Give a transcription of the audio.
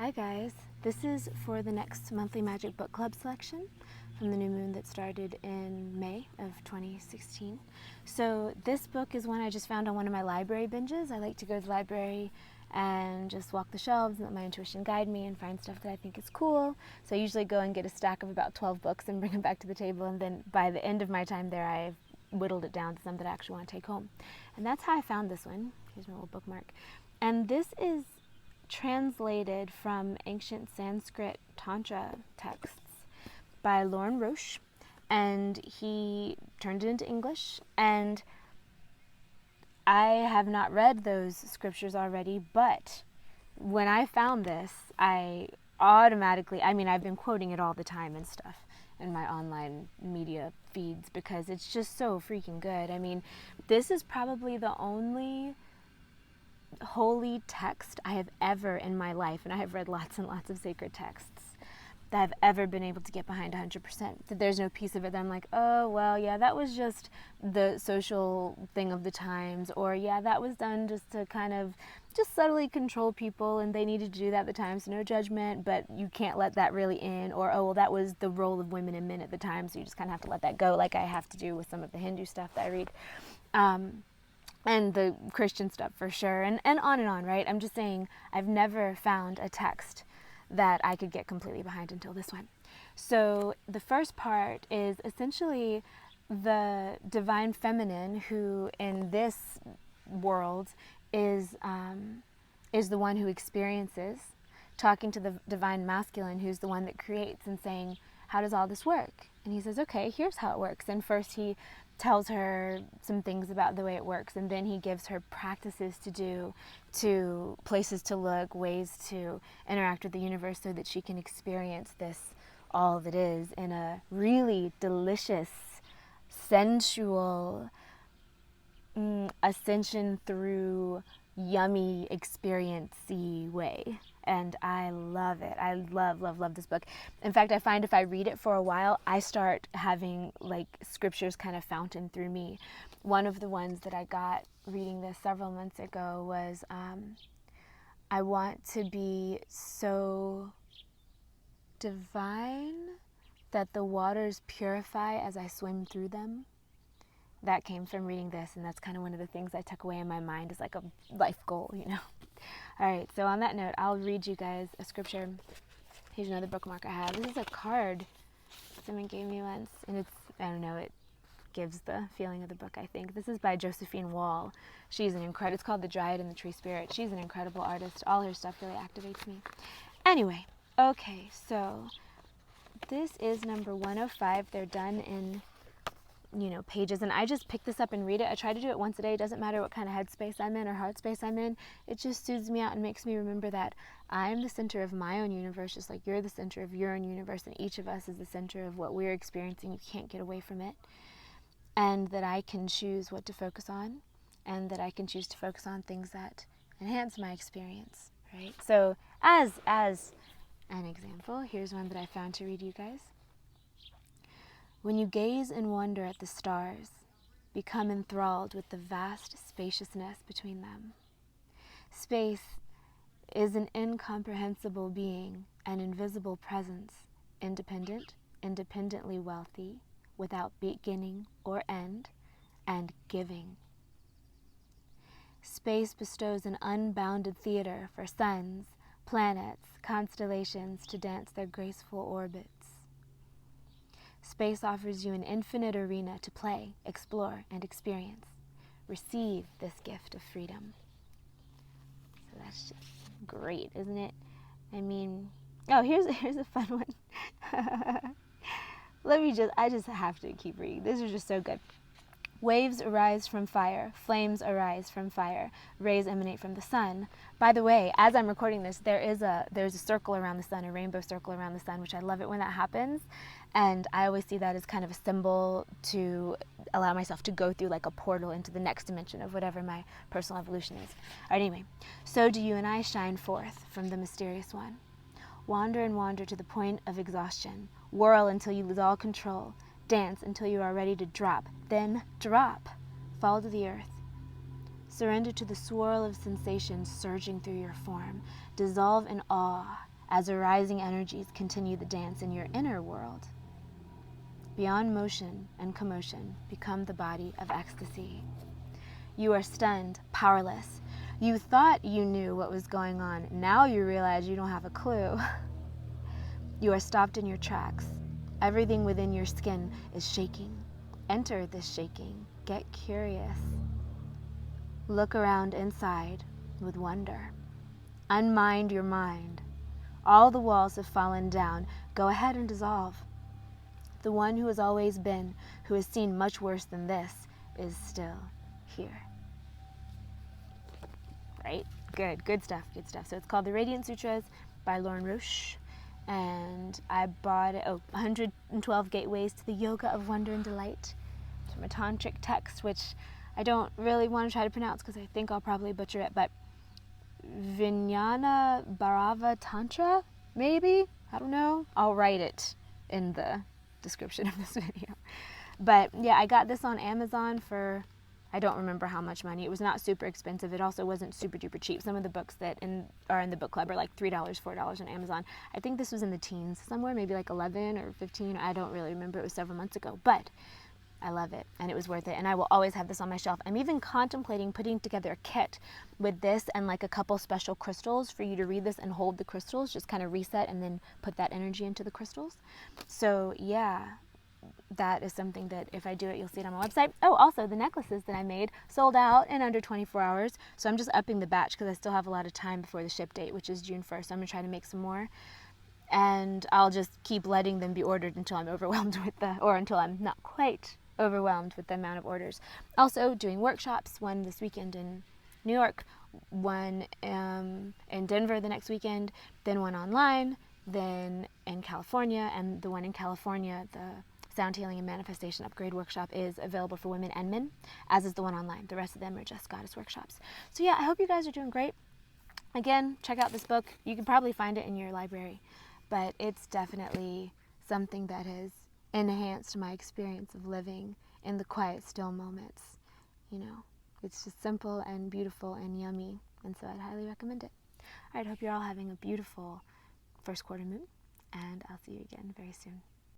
Hi guys, this is for the next monthly Magic Book Club selection from the new moon that started in May of 2016. So this book is one I just found on one of my library binges. I like to go to the library and just walk the shelves and let my intuition guide me and find stuff that I think is cool. So I usually go and get a stack of about 12 books and bring them back to the table, and then by the end of my time there I've whittled it down to some that I actually want to take home. And that's how I found this one. Here's my little bookmark. And this is translated from ancient Sanskrit Tantra texts by Lorin Roche, and he turned it into English. And I have not read those scriptures already, but when I found this, I automatically, I've been quoting it all the time and stuff in my online media feeds because it's just so freaking good. I mean, this is probably the only holy text I have ever in my life, and I have read lots and lots of sacred texts, that I've ever been able to get behind 100%. That there's no piece of it that I'm like, oh, well, yeah, that was just the social thing of the times, or yeah, that was done just to kind of just subtly control people, and they needed to do that at the time, so no judgment, but you can't let that really in, or oh, well, that was the role of women and men at the time, so you just kind of have to let that go, like I have to do with some of the Hindu stuff that I read. And the Christian stuff for sure, and on, right? I'm just saying I've never found a text that I could get completely behind until this one. So the first part is essentially the divine feminine, who in this world is the one who experiences, talking to the divine masculine, who's the one that creates, and saying, how does all this work? And he says, okay, here's how it works. And first he tells her some things about the way it works, and then he gives her practices to do, to places to look, ways to interact with the universe so that she can experience this, all that is, in a really delicious, sensual, ascension through yummy experience-y way. And I love it. I love this book. In fact, I find if I read it for a while, I start having like scriptures kind of fountain through me. One of the ones that I got reading this several months ago was, I want to be so divine that the waters purify as I swim through them. That came from reading this, and that's kind of one of the things I took away in my mind as like a life goal, you know. All right, so on that note, I'll read you guys a scripture. Here's another bookmark I have. This is a card someone gave me once, and it's, I don't know, it gives the feeling of the book, I think. This is by Josephine Wall. She's an incredible, it's called The Dryad and the Tree Spirit. She's an incredible artist. All her stuff really activates me. Anyway, okay, so this is number 105. They're done in, pages, and I just pick this up and read it. I try to do it once a day. It doesn't matter what kind of headspace I'm in or heart space I'm in. It just soothes me out and makes me remember that I'm the center of my own universe, just like you're the center of your own universe, and each of us is the center of what we're experiencing. You can't get away from it. And that I can choose what to focus on, and that I can choose to focus on things that enhance my experience, right? So as an example, here's one that I found to read you guys. When you gaze in wonder at the stars, become enthralled with the vast spaciousness between them. Space is an incomprehensible being, an invisible presence, independent, independently wealthy, without beginning or end, and giving. Space bestows an unbounded theater for suns, planets, constellations to dance their graceful orbits. Space offers you an infinite arena to play, explore, and experience. Receive this gift of freedom. So that's just great, isn't it? I mean, oh, here's a fun one. I just have to keep reading. This is just so good. Waves arise from fire, flames arise from fire, rays emanate from the sun. By the way, as I'm recording this, there's a circle around the sun, a rainbow circle around the sun, which I love it when that happens. And I always see that as kind of a symbol to allow myself to go through like a portal into the next dimension of whatever my personal evolution is. All right, anyway, so do you and I shine forth from the mysterious one. Wander and wander to the point of exhaustion. Whirl until you lose all control. Dance until you are ready to drop. Then drop. Fall to the earth. Surrender to the swirl of sensations surging through your form. Dissolve in awe as arising energies continue the dance in your inner world. Beyond motion and commotion, become the body of ecstasy. You are stunned, powerless. You thought you knew what was going on. Now you realize you don't have a clue. You are stopped in your tracks. Everything within your skin is shaking. Enter this shaking. Get curious. Look around inside with wonder. Unmind your mind. All the walls have fallen down. Go ahead and dissolve. The one who has always been, who has seen much worse than this, is still here. Right? Good stuff. So it's called The Radiance Sutras by Lorin Roche. And I bought it, 112 Gateways to the Yoga of Wonder and Delight. It's from a tantric text, which I don't really want to try to pronounce because I think I'll probably butcher it, but Vijnana Bhairava Tantra, maybe? I don't know. I'll write it in the description of this video. But yeah, I got this on Amazon for, I don't remember how much money. It was not super expensive. It also wasn't super duper cheap. Some of the books that are in the book club are like $3, $4 on Amazon. I think this was in the teens somewhere, maybe like 11 or 15. I don't really remember. It was several months ago, but I love it and it was worth it. And I will always have this on my shelf. I'm even contemplating putting together a kit with this and like a couple special crystals for you to read this and hold the crystals, just kind of reset and then put that energy into the crystals. So yeah, that is something that if I do it, you'll see it on my website. Oh, also the necklaces that I made sold out in under 24 hours. So I'm just upping the batch because I still have a lot of time before the ship date, which is June 1st. So I'm gonna try to make some more. And I'll just keep letting them be ordered until I'm overwhelmed with or until I'm not quite overwhelmed with the amount of orders. Also doing workshops, one this weekend in New York, one in Denver the next weekend, then one online, then in California, and the one in California, the Sound Healing and Manifestation Upgrade Workshop, is available for women and men, as is the one online. The rest of them are just goddess workshops. So yeah, I hope you guys are doing great. Again, check out this book. You can probably find it in your library, but it's definitely something that has enhanced my experience of living in the quiet, still moments. You know, it's just simple and beautiful and yummy, and so I'd highly recommend it. All right, hope you're all having a beautiful first quarter moon, and I'll see you again very soon.